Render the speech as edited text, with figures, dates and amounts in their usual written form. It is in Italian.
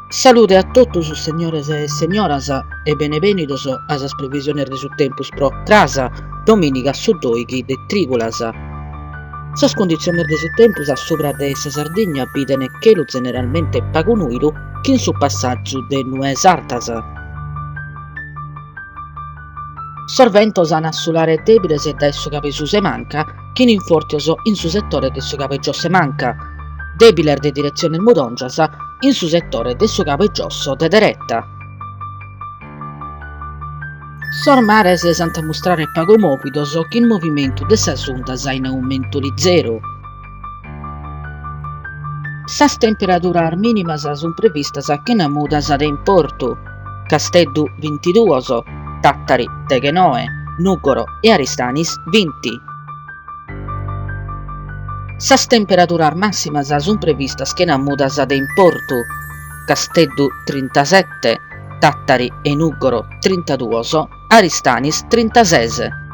Salute a totus, señores e señoras, e benevenidos a las previsiones de su tempus pro trasa, dominica su doighi de trigulas. Sas condiciones de su tempus a sopra de essa Sardegna piden chelu generalmente pagonuiru che in su passaggio de nues artas. Sorventos an assulare debiles e da esso capesu se manca, che in fortios in su settore de su capeggio se manca, debiler de direzione mudongias in su settore de su capeggiosso de deretta. Sormare se santa mostrare pago movidos che in movimento de sa sundas in aumento di zero. Sas temperaturas minimas sun previstas che na mudas de importu. Casteddu 22, Tattari, Teghenoe, Nuggoro e Aristanis 20. Sas temperaturas massimas sun previstas che na mudas de importu. Casteddu 37, Tattari e Nuggoro 32, Aristanis 36.